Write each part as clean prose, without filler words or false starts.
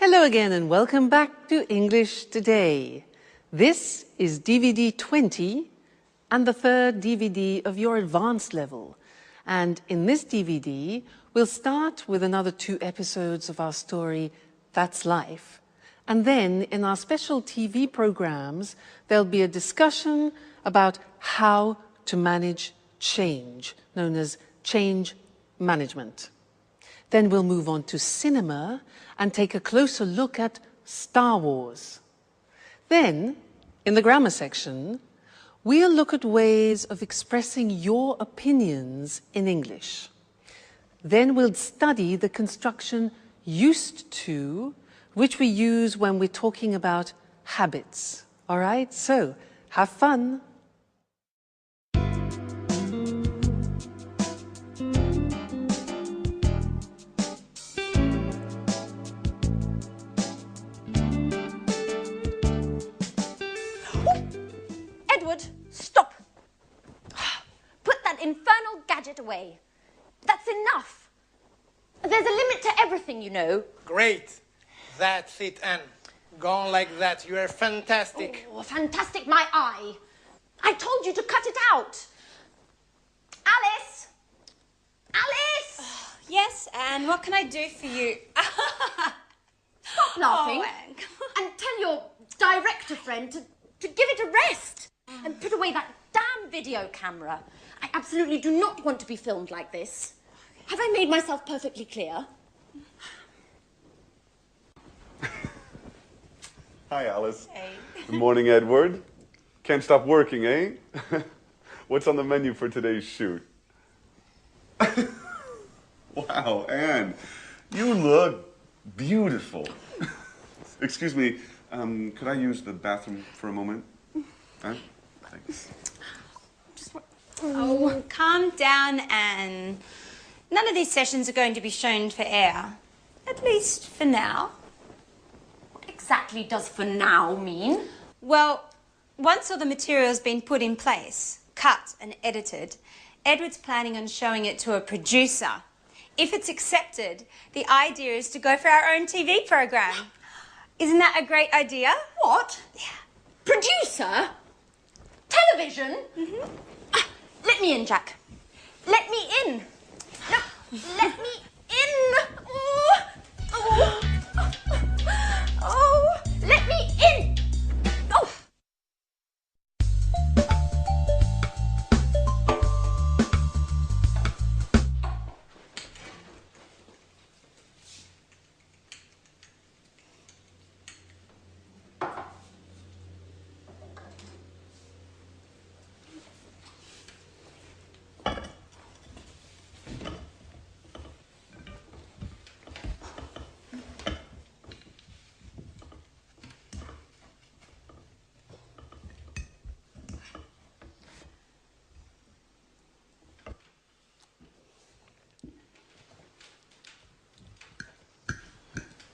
Hello again and welcome back to English Today. This is DVD 20 and the third DVD of your advanced level. And in this DVD, we'll start with another 2 episodes of our story, That's Life. And then in our special TV programs, there'll be a discussion about how to manage change, known as change management. Then we'll move on to cinema and take a closer look at Star Wars. Then, in the grammar section, we'll look at ways of expressing your opinions in English. Then we'll study the construction used to, which we use when we're talking about habits. All right? So, have fun. Stop! Put that infernal gadget away. That's enough. There's a limit to everything, you know. Great. That's it, Anne. Go on like that. You are fantastic. Oh, fantastic, my eye. I told you to cut it out. Alice! Alice! Yes, Anne, what can I do for you? Stop laughing. Oh, Anne, come on. And tell your director friend to give it a rest. And put away that damn video camera. I absolutely do not want to be filmed like this. Have I made myself perfectly clear? Hi, Alice. Hey. Good morning, Edward. Can't stop working, eh? What's on the menu for today's shoot? Wow, Anne, you look beautiful. Excuse me, could I use the bathroom for a moment? Anne? Thanks. Oh, calm down, Anne. None of these sessions are going to be shown for air. At least for now. What exactly does for now mean? Well, once all the material's been put in place, cut and edited, Edward's planning on showing it to a producer. If it's accepted, the idea is to go for our own TV program. Isn't that a great idea? What? Yeah. Producer? Television? Mm-hmm. Let me in, Jack. Let me in. No, let me in. Oh, oh, oh, let me in. Oh.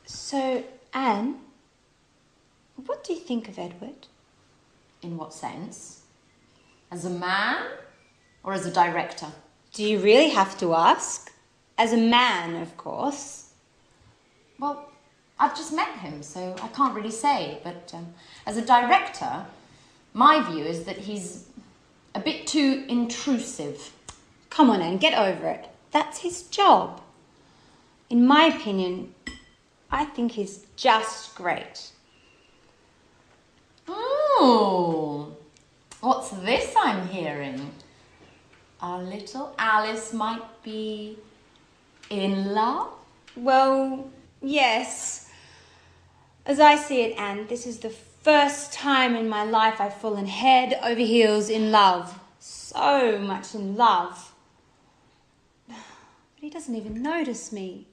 So, Anne, what do you think of Edward? In what sense? As a man or as a director? Do you really have to ask? As a man, of course. Well, I've just met him, so I can't really say. But as a director, my view is that he's a bit too intrusive. Come on, Anne, get over it. That's his job. In my opinion, I think he's just great. Oh, what's this I'm hearing? Our little Alice might be in love? Well, yes. As I see it, Anne, this is the first time in my life I've fallen head over heels in love. So much in love. But he doesn't even notice me.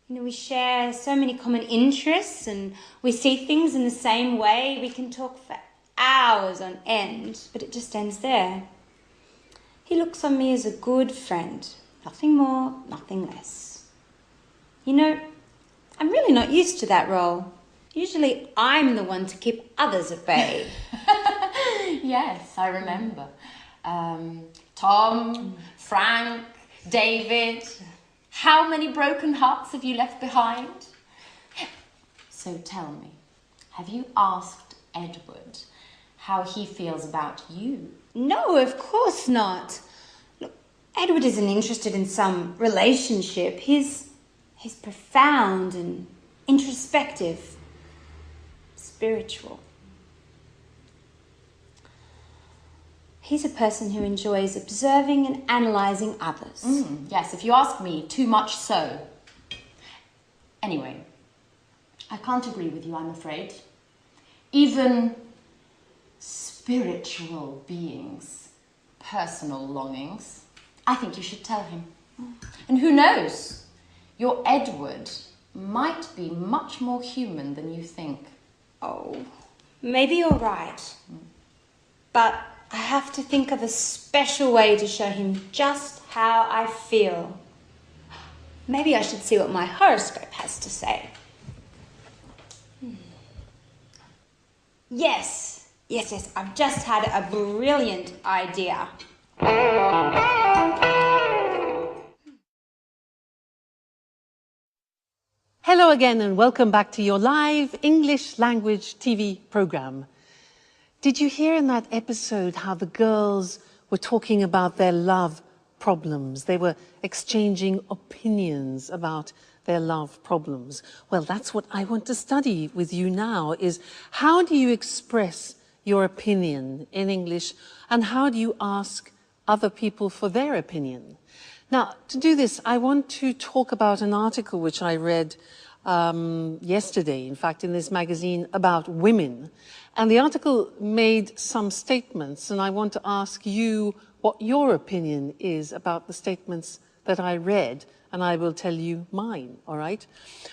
You know, we share so many common interests and we see things in the same way. We can talk for hours on end, but it just ends there. He looks on me as a good friend. Nothing more, nothing less. You know, I'm really not used to that role. Usually I'm the one to keep others at bay. Yes, I remember. Tom, Frank, David. How many broken hearts have you left behind? So tell me, have you asked Edward how he feels about you? No, of course not. Look, Edward isn't interested in some relationship. He's profound and introspective, spiritual. He's a person who enjoys observing and analysing others. Yes, if you ask me, too much so. Anyway, I can't agree with you, I'm afraid. Even spiritual beings, personal longings, I think you should tell him. And who knows, your Edward might be much more human than you think. Oh, maybe you're right. But I have to think of a special way to show him just how I feel. Maybe I should see what my horoscope has to say. Yes, I've just had a brilliant idea. Hello again and welcome back to your live English language TV program. Did you hear in that episode how the girls were talking about their love problems? They were exchanging opinions about their love problems. Well, that's what I want to study with you now, is how do you express your opinion in English and how do you ask other people for their opinion? Now, to do this, I want to talk about an article which I read yesterday, in fact, in this magazine about women. And the article made some statements, and I want to ask you what your opinion is about the statements that I read, and I will tell you mine, all right?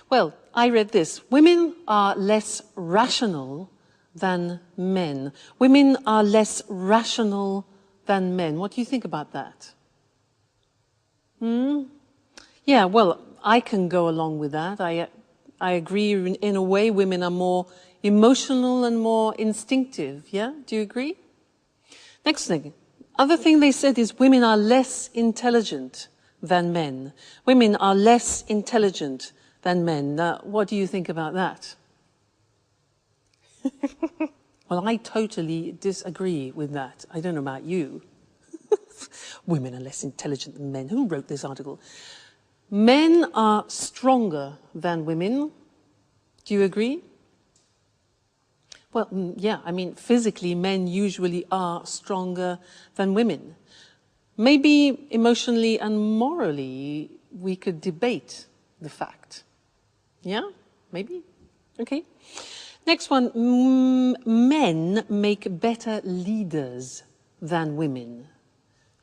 Well, I read this. Women are less rational than men. Women are less rational than men. What do you think about that? Yeah, well, I can go along with that. I agree in a way women are more emotional and more instinctive, yeah? Do you agree? Next thing. Other thing they said is women are less intelligent than men. Women are less intelligent than men. Now, what do you think about that? Well, I totally disagree with that. I don't know about you. Women are less intelligent than men. Who wrote this article? Men are stronger than women. Do you agree? Well, yeah, I mean, physically, men usually are stronger than women. Maybe emotionally and morally, we could debate the fact. Yeah? Maybe? Okay. Next one. Men make better leaders than women.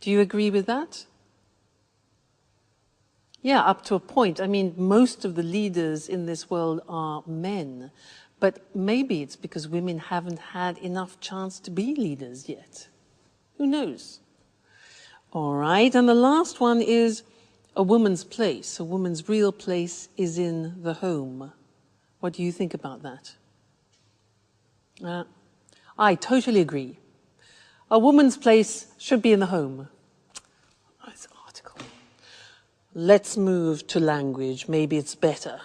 Do you agree with that? Yeah, up to a point. I mean, most of the leaders in this world are men. But maybe it's because women haven't had enough chance to be leaders yet. Who knows? All right, and the last one is a woman's place. A woman's real place is in the home. What do you think about that? I totally agree. A woman's place should be in the home. Nice article. Let's move to language. Maybe it's better.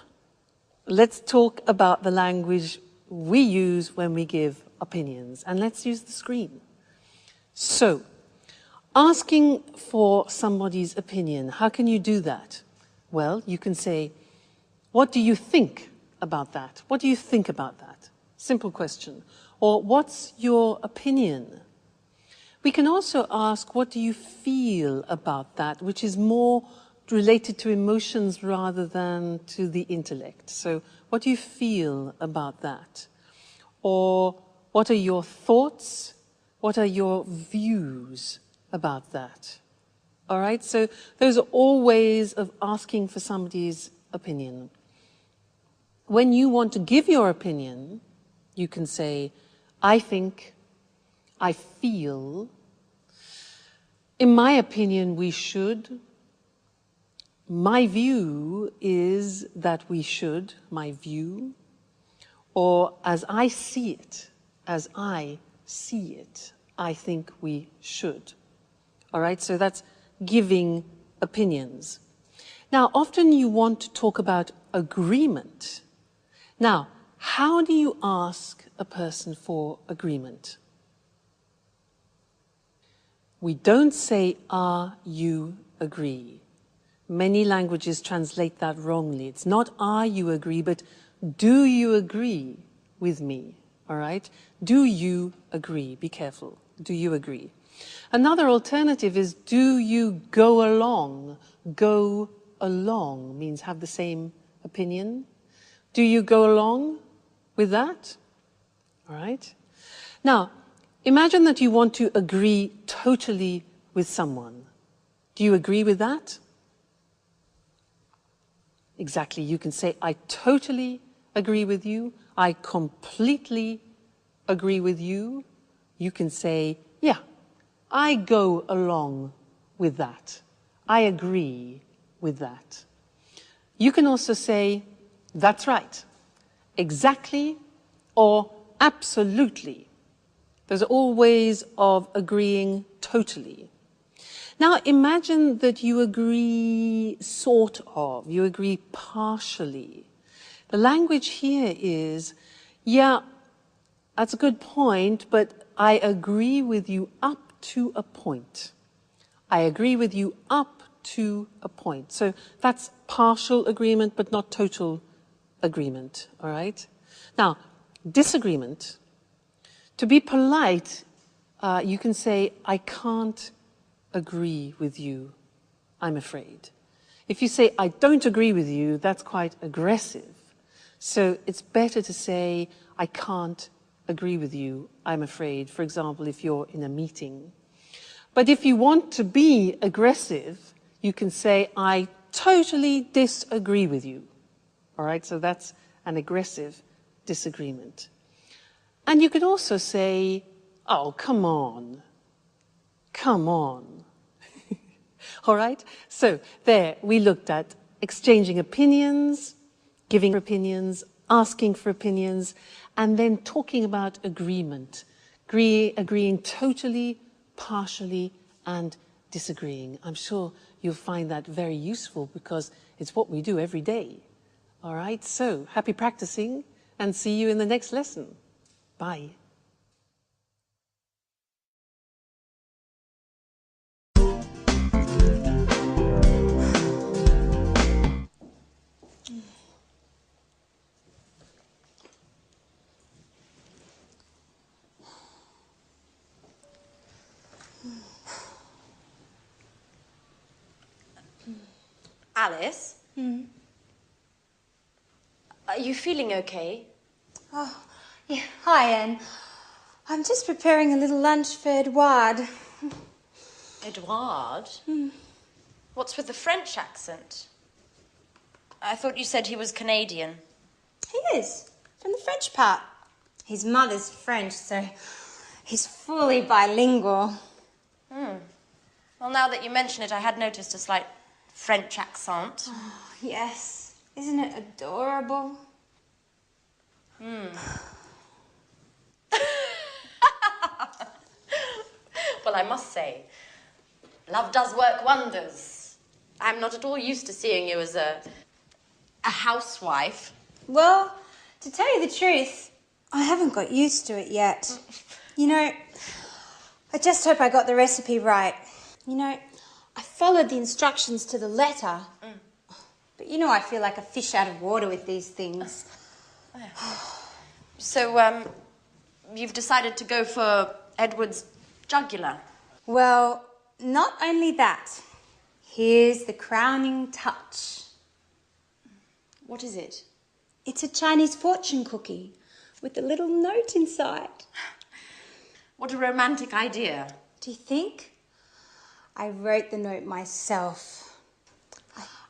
Let's talk about the language we use when we give opinions. And let's use the screen. So, asking for somebody's opinion, how can you do that? Well, you can say, what do you think about that? What do you think about that? Simple question. Or, what's your opinion? We can also ask, what do you feel about that, which is more related to emotions rather than to the intellect. So, what do you feel about that? Or, what are your thoughts? What are your views about that? All right, so those are all ways of asking for somebody's opinion. When you want to give your opinion, you can say, I think, I feel, in my opinion, we should. My view is that we should, my view. Or as I see it, I think we should. All right, so that's giving opinions. Now, often you want to talk about agreement. Now, How do you ask a person for agreement? We don't say, "Are you agree?" Many languages translate that wrongly. It's not "are you agree," but "do you agree with me?" All right? Do you agree? Be careful. Do you agree? Another alternative is "do you go along?" Go along means have the same opinion. Do you go along with that? All right? Now, imagine that you want to agree totally with someone. Do you agree with that? Exactly. You can say, "I totally agree with you." "I completely agree with you." You can say, "Yeah, I go along with that. I agree with that." You can also say, "That's right," "exactly," or "absolutely." Those are all ways of agreeing totally. Now imagine that you agree sort of, you agree partially. The language here is, "Yeah, that's a good point, but I agree with you up to a point." I agree with you up to a point. So that's partial agreement, but not total agreement, all right? Now, disagreement. To be polite, you can say, "I can't agree with you, I'm afraid." If you say, "I don't agree with you," that's quite aggressive. So it's better to say, "I can't agree with you, I'm afraid," for example, if you're in a meeting. But if you want to be aggressive, you can say, "I totally disagree with you." All right, so that's an aggressive disagreement. And you could also say, "Oh, come on, come on." All right, so there we looked at exchanging opinions, giving opinions, asking for opinions, and then talking about agreement, agreeing totally, partially, and disagreeing. I'm sure you'll find that very useful because it's what we do every day. All right, so happy practicing and see you in the next lesson. Bye. Alice? Are you feeling okay? Oh, yeah. Hi, Anne. I'm just preparing a little lunch for Edouard. Edouard? What's with the French accent? I thought you said he was Canadian. He is, from the French part. His mother's French, so he's fully bilingual. Well, now that you mention it, I had noticed a slight French accent. Oh, yes. Isn't it adorable? Well, I must say, love does work wonders. I'm not at all used to seeing you as a housewife. Well, to tell you the truth, I haven't got used to it yet. You know, I just hope I got the recipe right. You know, I followed the instructions to the letter. But you know I feel like a fish out of water with these things. So, you've decided to go for Edward's jugular. Well, not only that. Here's the crowning touch. What is it? It's a Chinese fortune cookie with a little note inside. What a romantic idea. Do you think? I wrote the note myself.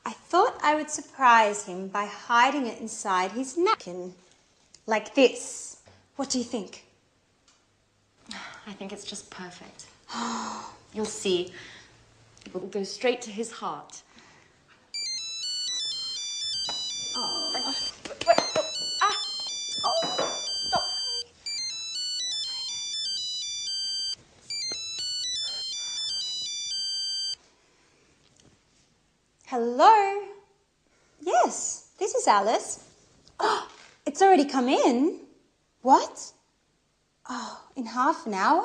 I thought I would surprise him by hiding it inside his napkin. Like this. What do you think? I think it's just perfect. You'll see. It will go straight to his heart. Oh. Wait, stop. Hello? Yes, this is Alice. Oh, It's already come in. What? Oh, in half an hour?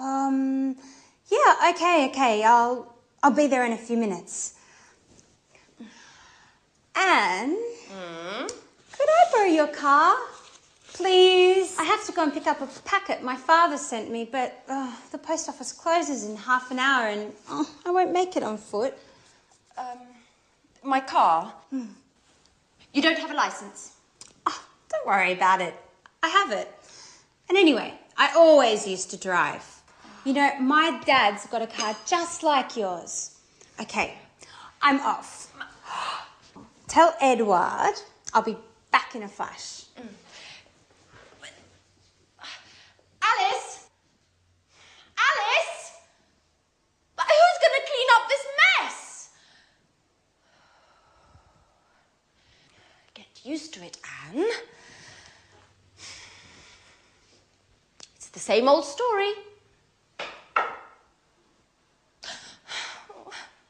Yeah, okay. I'll be there in a few minutes. Anne? Could I borrow your car? Please? I have to go and pick up a packet my father sent me, but the post office closes in half an hour and I won't make it on foot. My car? You don't have a license? Oh, don't worry about it. I have it. And anyway, I always used to drive. You know, my dad's got a car just like yours. Okay, I'm off. Tell Edward I'll be back in a flash. Alice? Alice? But who's going to clean up this mess? Get used to it, Anne. It's the same old story.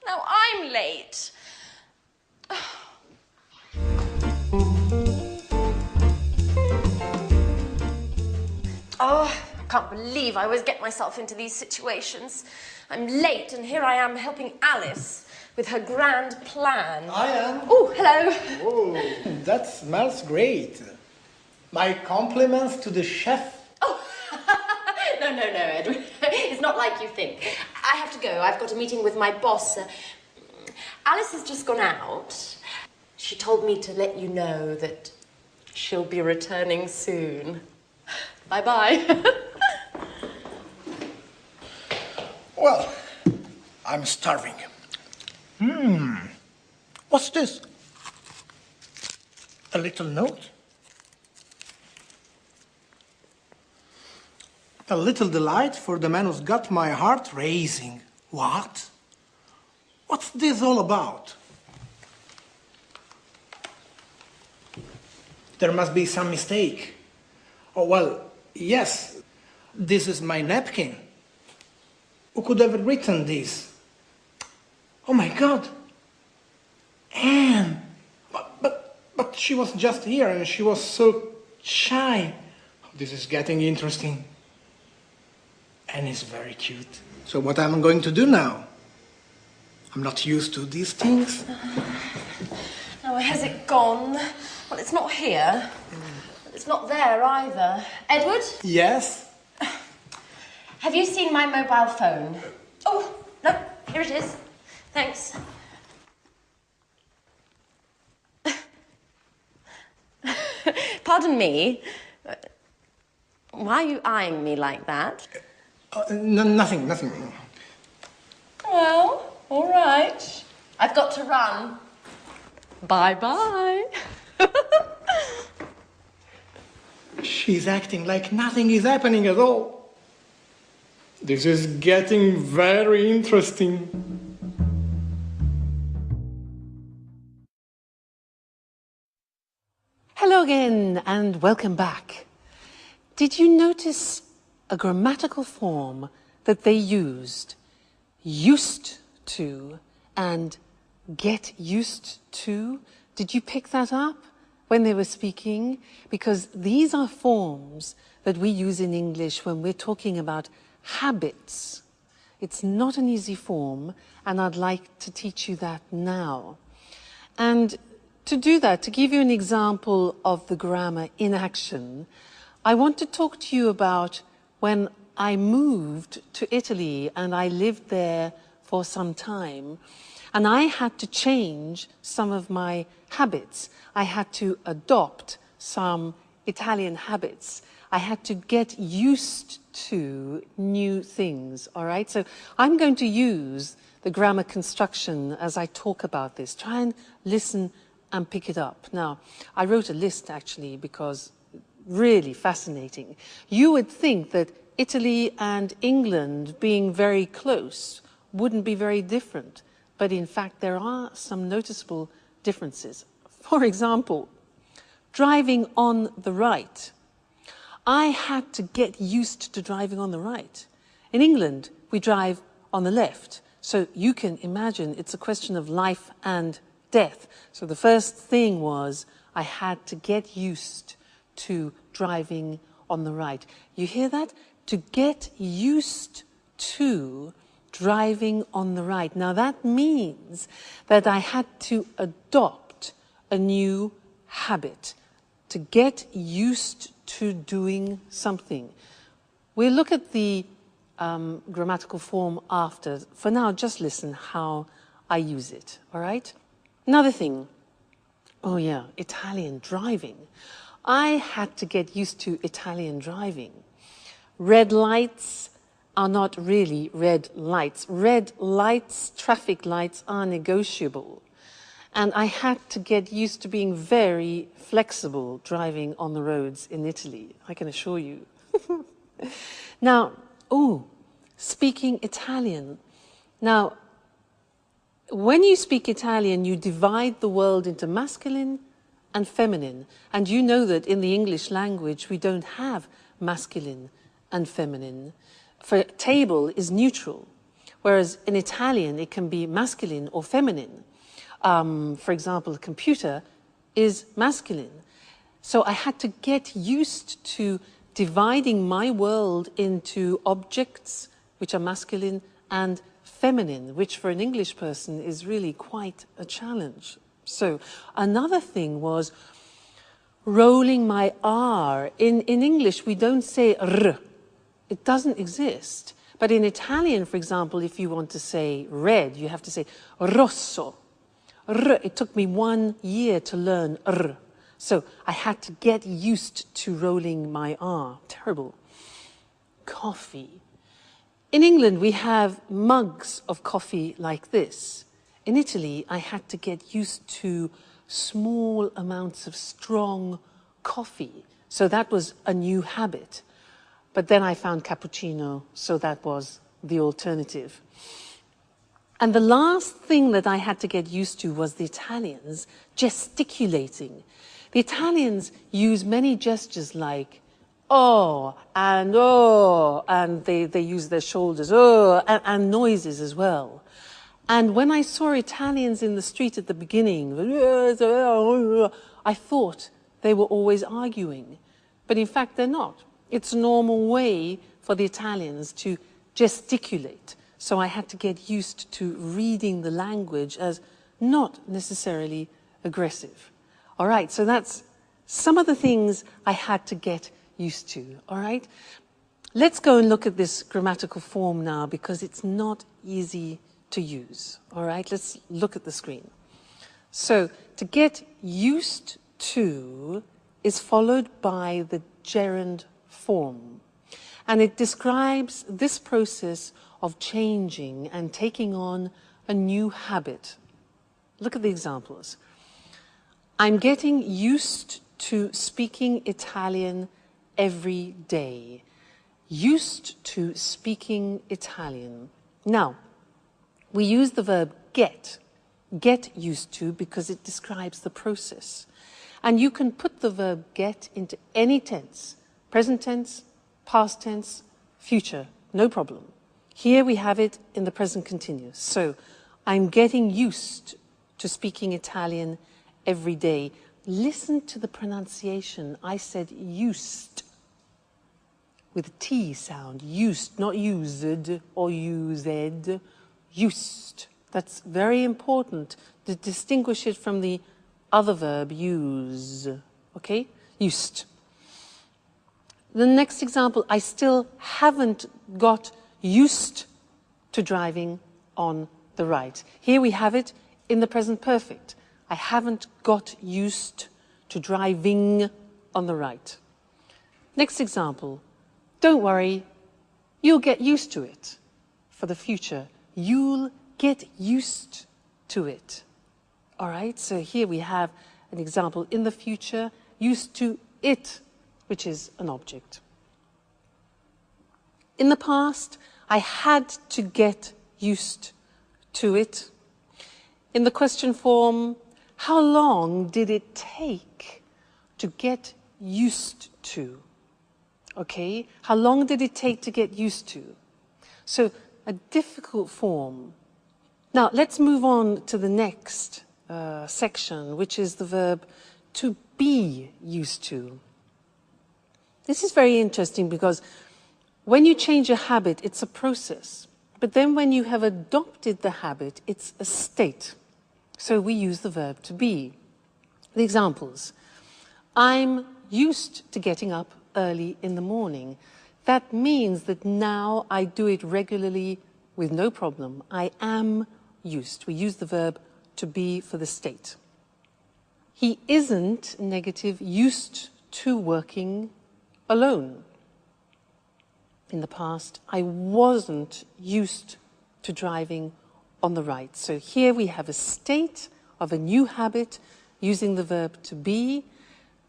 Now I'm late. Oh, I can't believe I always get myself into these situations. I'm late and here I am helping Alice with her grand plan. I am. Oh, hello. Oh, that smells great. My compliments to the chef. Oh, no, Edward. It's not like you think. I have to go. I've got a meeting with my boss. Alice has just gone out. She told me to let you know that she'll be returning soon. Bye-bye. Well, I'm starving. What's this? A little note? A little delight for the man who's got my heart racing. What? What's this all about? There must be some mistake. Oh, well, yes, this is my napkin. Who could have written this? Oh my God! Anne! But she was just here and she was so shy. This is getting interesting. Anne is very cute. So what am I going to do now? I'm not used to these things. Now, where has it gone? Well, it's not here. It's not there either. Edward? Yes? Have you seen my mobile phone? Oh, no, here it is. Thanks. Pardon me. Why are you eyeing me like that? Nothing. Well, all right. I've got to run. Bye-bye. She's acting like nothing is happening at all. This is getting very interesting. Hello again and welcome back. Did you notice a grammatical form that they used to and get used to? Did you pick that up when they were speaking? Because these are forms that we use in English when we're talking about habits. It's not an easy form, and I'd like to teach you that now. And to do that, to give you an example of the grammar in action, I want to talk to you about when I moved to Italy and I lived there for some time, and I had to change some of my habits. I had to adopt some Italian habits. I had to get used to new things, all right? So I'm going to use the grammar construction as I talk about this. Try and listen and pick it up. Now, I wrote a list actually because really fascinating. You would think that Italy and England being very close wouldn't be very different, but in fact there are some noticeable differences. For example, driving on the right. I had to get used to driving on the right. In England, we drive on the left. So you can imagine it's a question of life and death. So the first thing was I had to get used to driving on the right. You hear that? To get used to driving on the right. Now that means that I had to adopt a new habit, to get used to doing something. We'll look at the grammatical form after. For now, just listen how I use it, all right? Another thing. Oh yeah, Italian driving. I had to get used to Italian driving. Red lights are not really red lights. Red lights, traffic lights, are negotiable. And I had to get used to being very flexible driving on the roads in Italy, I can assure you. Now, speaking Italian. Now, when you speak Italian, you divide the world into masculine and feminine. And you know that in the English language, we don't have masculine and feminine. For table is neutral, whereas in Italian, it can be masculine or feminine. For example, a computer is masculine. So I had to get used to dividing my world into objects, which are masculine, and feminine, which for an English person is really quite a challenge. So another thing was rolling my R. In English, we don't say R. It doesn't exist. But in Italian, for example, if you want to say red, you have to say rosso. R. It took me 1 year to learn R. So I had to get used to rolling my R. Terrible. Coffee. In England, we have mugs of coffee like this. In Italy, I had to get used to small amounts of strong coffee. So that was a new habit. But then I found cappuccino, so that was the alternative. And the last thing that I had to get used to was the Italians gesticulating. The Italians use many gestures like oh, and they use their shoulders, oh, and noises as well. And when I saw Italians in the street at the beginning, I thought they were always arguing. But in fact, they're not. It's a normal way for the Italians to gesticulate. So I had to get used to reading the language as not necessarily aggressive. All right, so that's some of the things I had to get used to, all right? Let's go and look at this grammatical form now because it's not easy to use, all right? Let's look at the screen. So to get used to is followed by the gerund form. And it describes this process of changing and taking on a new habit. Look at the examples. I'm getting used to speaking Italian every day. Used to speaking Italian. Now, we use the verb get used to, because it describes the process. And you can put the verb get into any tense, present tense, past tense, future, no problem. Here we have it in the present continuous. So, I'm getting used to speaking Italian every day. Listen to the pronunciation. I said used, with a T sound. Used, not used or used. Used. That's very important to distinguish it from the other verb, use. Okay? Used. The next example, I still haven't got used to driving on the right. Here we have it in the present perfect. I haven't got used to driving on the right. Next example, don't worry, you'll get used to it. For the future, you'll get used to it. All right, so here we have an example in the future, used to it, which is an object. In the past, I had to get used to it. In the question form, how long did it take to get used to? Okay, how long did it take to get used to? So, a difficult form. Now, let's move on to the next section, which is the verb to be used to. This is very interesting because when you change a habit, it's a process. But then when you have adopted the habit, it's a state. So we use the verb to be. The examples. I'm used to getting up early in the morning. That means that now I do it regularly with no problem. I am used. We use the verb to be for the state. He isn't, negative, used to working alone. In the past, I wasn't used to driving on the right. So here we have a state of a new habit using the verb to be.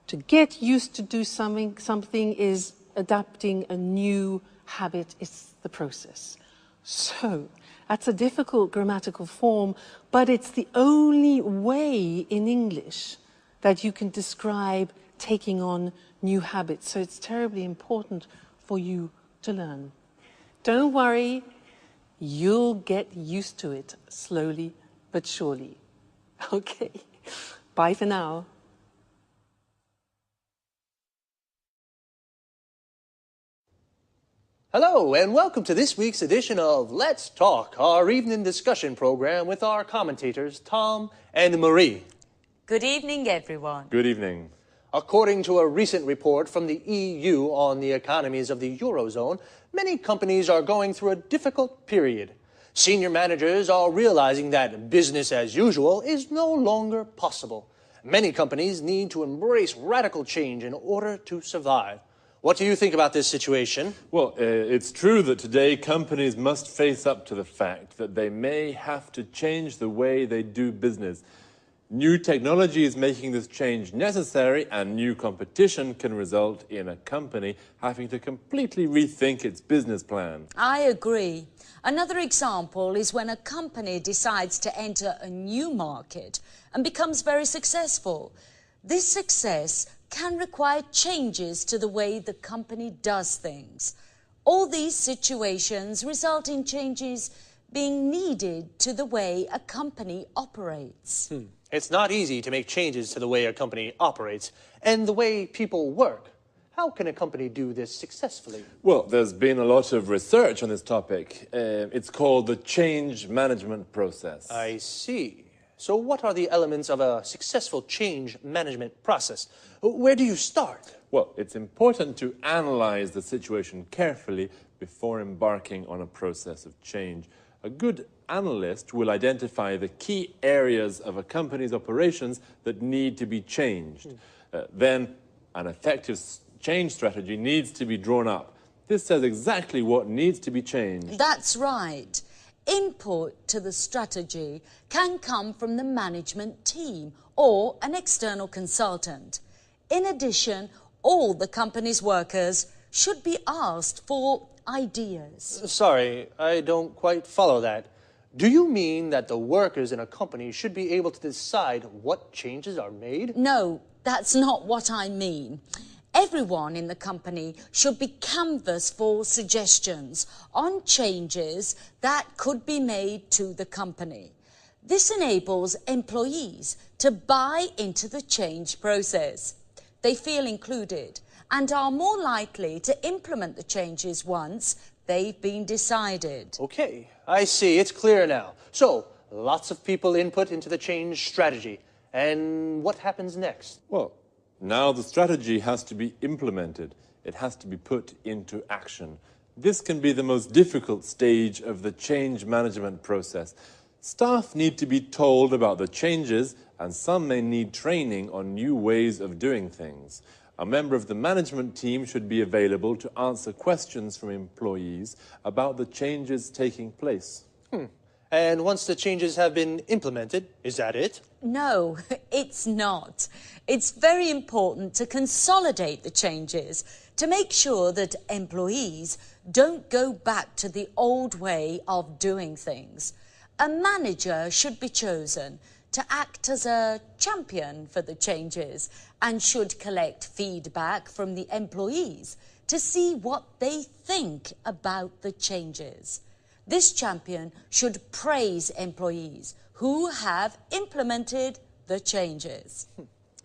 To get used to do something is adapting a new habit. It's the process. So that's a difficult grammatical form, but it's the only way in English that you can describe taking on new habits. So it's terribly important for you to learn. Don't worry, you'll get used to it slowly but surely. Okay, bye for now. Hello, and welcome to this week's edition of Let's Talk, our evening discussion program with our commentators, Tom and Marie. Good evening, everyone. Good evening. According to a recent report from the EU on the economies of the Eurozone, many companies are going through a difficult period. Senior managers are realizing that business as usual is no longer possible. Many companies need to embrace radical change in order to survive. What do you think about this situation? Well, it's true that today companies must face up to the fact that they may have to change the way they do business. New technology is making this change necessary, and new competition can result in a company having to completely rethink its business plan. I agree. Another example is when a company decides to enter a new market and becomes very successful. This success can require changes to the way the company does things. All these situations result in changes being needed to the way a company operates. It's not easy to make changes to the way a company operates and the way people work. How can a company do this successfully? Well, there's been a lot of research on this topic. It's called the change management process. I see. So what are the elements of a successful change management process? Where do you start? Well, it's important to analyze the situation carefully before embarking on a process of change. A good analyst will identify the key areas of a company's operations that need to be changed. Then an effective change strategy needs to be drawn up. This says exactly what needs to be changed. That's right. Input to the strategy can come from the management team or an external consultant. In addition, all the company's workers should be asked for ideas. Sorry, I don't quite follow that. Do you mean that the workers in a company should be able to decide what changes are made? No, that's not what I mean. Everyone in the company should be canvassed for suggestions on changes that could be made to the company. This enables employees to buy into the change process. They feel included and are more likely to implement the changes once they've been decided. Okay, I see. It's clear now. So, lots of people input into the change strategy. And what happens next? Well, now the strategy has to be implemented. It has to be put into action. This can be the most difficult stage of the change management process. Staff need to be told about the changes, and some may need training on new ways of doing things. A member of the management team should be available to answer questions from employees about the changes taking place. And once the changes have been implemented, is that it? No, it's not. It's very important to consolidate the changes to make sure that employees don't go back to the old way of doing things. A manager should be chosen to act as a champion for the changes and should collect feedback from the employees to see what they think about the changes. This champion should praise employees who have implemented the changes.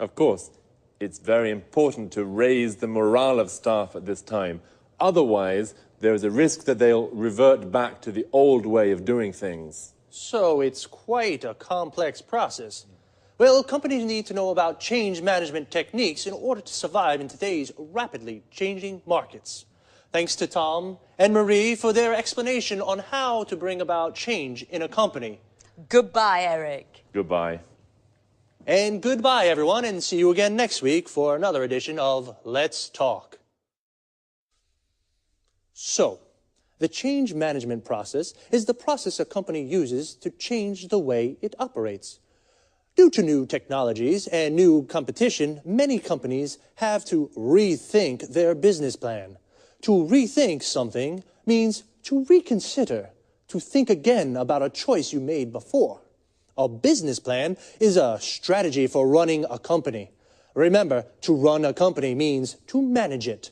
Of course, it's very important to raise the morale of staff at this time. Otherwise, there is a risk that they'll revert back to the old way of doing things. So it's quite a complex process. Well, companies need to know about change management techniques in order to survive in today's rapidly changing markets. Thanks to Tom and Marie for their explanation on how to bring about change in a company. Goodbye, Eric. Goodbye. And goodbye, everyone, and see you again next week for another edition of Let's Talk. So, the change management process is the process a company uses to change the way it operates. Due to new technologies and new competition, many companies have to rethink their business plan. To rethink something means to reconsider, to think again about a choice you made before. A business plan is a strategy for running a company. Remember, to run a company means to manage it.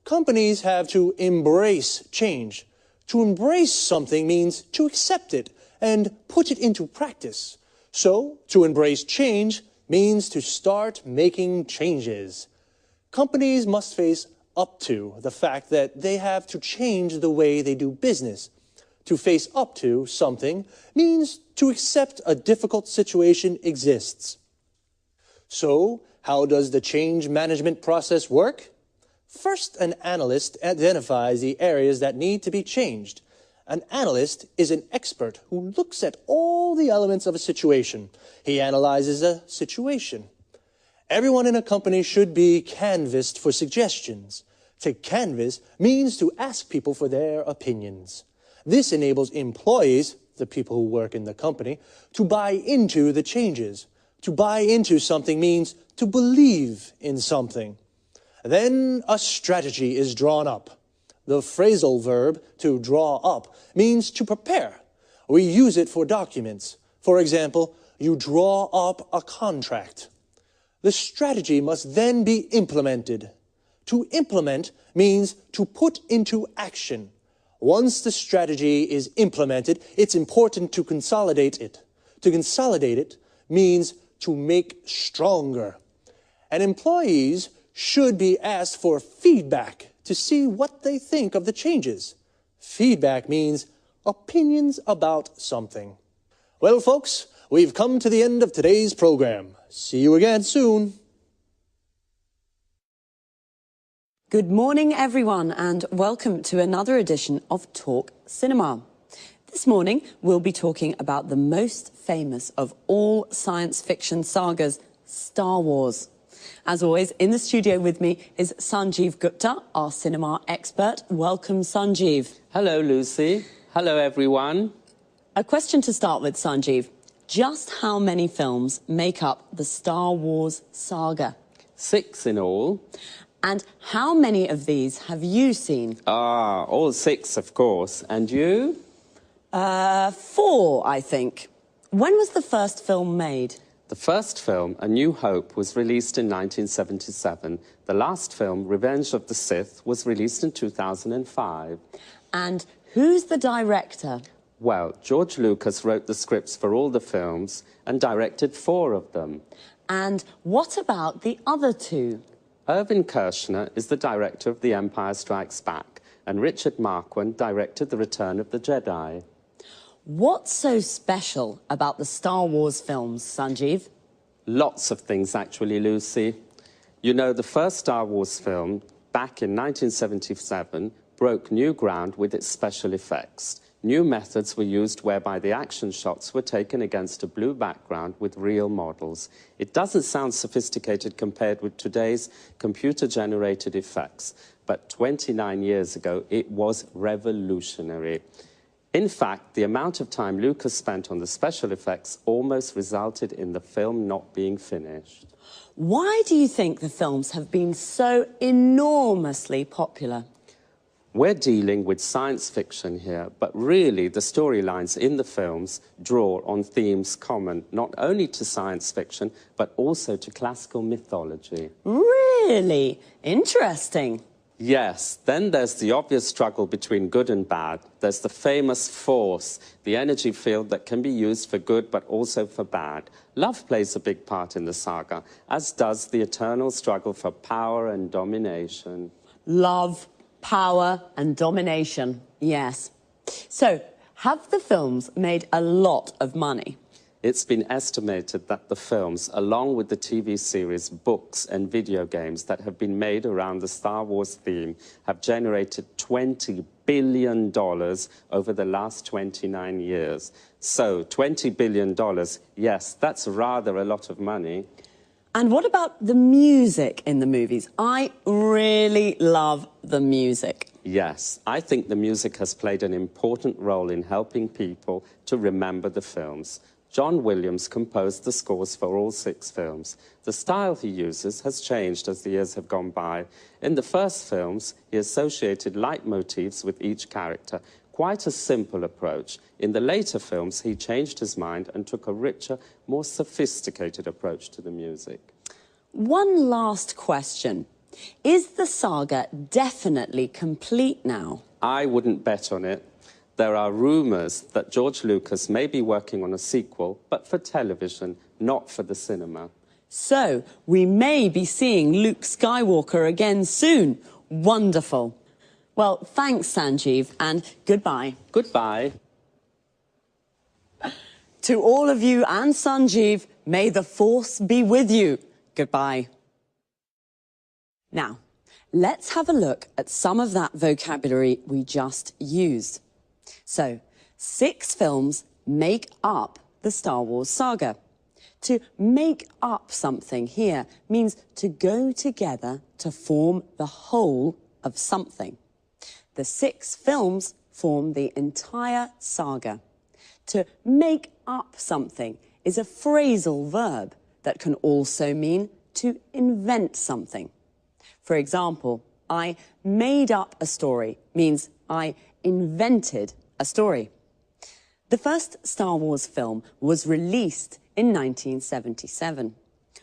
Companies have to embrace change. To embrace something means to accept it and put it into practice. So, to embrace change means to start making changes. Companies must face up to the fact that they have to change the way they do business. To face up to something means to accept a difficult situation exists. So, how does the change management process work? First, an analyst identifies the areas that need to be changed. An analyst is an expert who looks at all the elements of a situation. He analyzes a situation. Everyone in a company should be canvassed for suggestions. To canvass means to ask people for their opinions. This enables employees, the people who work in the company, to buy into the changes. To buy into something means to believe in something. Then a strategy is drawn up. The phrasal verb to draw up means to prepare. We use it for documents. For example, you draw up a contract. The strategy must then be implemented. To implement means to put into action. Once the strategy is implemented, it's important to consolidate it. To consolidate it means to make stronger. And employees should be asked for feedback to see what they think of the changes. Feedback means opinions about something. Well, folks, we've come to the end of today's program. See you again soon. Good morning, everyone, and welcome to another edition of Talk Cinema. This morning, we'll be talking about the most famous of all science fiction sagas, Star Wars. As always, in the studio with me is Sanjeev Gupta, our cinema expert. Welcome, Sanjeev. Hello, Lucy. Hello, everyone. A question to start with, Sanjeev. Just how many films make up the Star Wars saga? 6 in all. And how many of these have you seen? All 6, of course. And you? 4, I think. When was the first film made? The first film, A New Hope, was released in 1977. The last film, Revenge of the Sith, was released in 2005. And who's the director? Well, George Lucas wrote the scripts for all the films and directed 4 of them. And what about the other 2? Irvin Kershner is the director of The Empire Strikes Back, and Richard Marquand directed The Return of the Jedi. What's so special about the Star Wars films, Sanjeev? Lots of things, actually, Lucy. You know, the first Star Wars film, back in 1977, broke new ground with its special effects. New methods were used whereby the action shots were taken against a blue background with real models. It doesn't sound sophisticated compared with today's computer-generated effects, but 29 years ago, it was revolutionary. In fact, the amount of time Lucas spent on the special effects almost resulted in the film not being finished. Why do you think the films have been so enormously popular? We're dealing with science fiction here, but really the storylines in the films draw on themes common not only to science fiction, but also to classical mythology. Really? Interesting. Yes, then there's the obvious struggle between good and bad. There's the famous force, the energy field that can be used for good but also for bad. Love plays a big part in the saga, as does the eternal struggle for power and domination. Love, power and domination, yes. So, have the films made a lot of money? It's been estimated that the films, along with the TV series, books and video games that have been made around the Star Wars theme, have generated $20 billion over the last 29 years. So, $20 billion, yes, that's rather a lot of money. And what about the music in the movies? I really love the music. Yes, I think the music has played an important role in helping people to remember the films. John Williams composed the scores for all 6 films. The style he uses has changed as the years have gone by. In the first films, he associated leitmotifs with each character, quite a simple approach. In the later films, he changed his mind and took a richer, more sophisticated approach to the music. One last question. Is the saga definitely complete now? I wouldn't bet on it. There are rumours that George Lucas may be working on a sequel, but for television, not for the cinema. So, we may be seeing Luke Skywalker again soon. Wonderful. Well, thanks, Sanjeev, and goodbye. Goodbye. To all of you and Sanjeev, may the Force be with you. Goodbye. Now, let's have a look at some of that vocabulary we just used. So, 6 films make up the Star Wars saga. To make up something here means to go together to form the whole of something. The 6 films form the entire saga. To make up something is a phrasal verb that can also mean to invent something. For example, I made up a story means I invented a story. The first Star Wars film was released in 1977.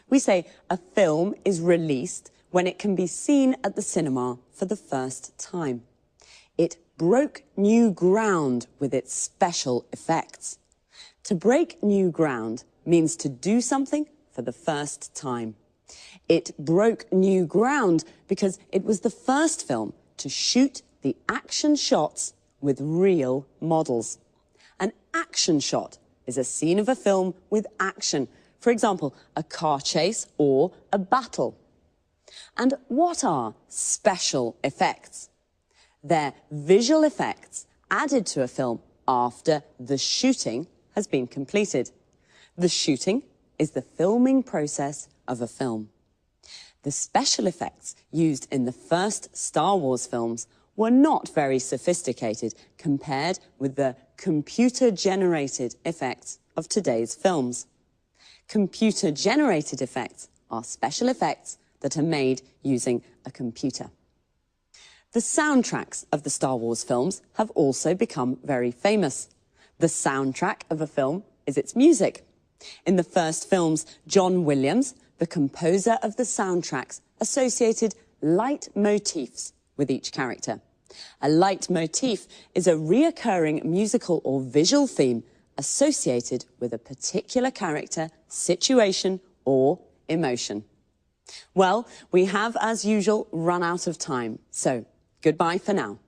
We say a film is released when it can be seen at the cinema for the first time. It broke new ground with its special effects. To break new ground means to do something for the first time. It broke new ground because it was the first film to shoot the action shots with real models. An action shot is a scene of a film with action. For example, a car chase or a battle. And what are special effects? They're visual effects added to a film after the shooting has been completed. The shooting is the filming process of a film. The special effects used in the first Star Wars films were not very sophisticated compared with the computer-generated effects of today's films. Computer-generated effects are special effects that are made using a computer. The soundtracks of the Star Wars films have also become very famous. The soundtrack of a film is its music. In the first films, John Williams, the composer of the soundtracks, associated leitmotifs with each character. A leitmotif is a reoccurring musical or visual theme associated with a particular character, situation, or emotion. Well, we have, as usual, run out of time, so goodbye for now.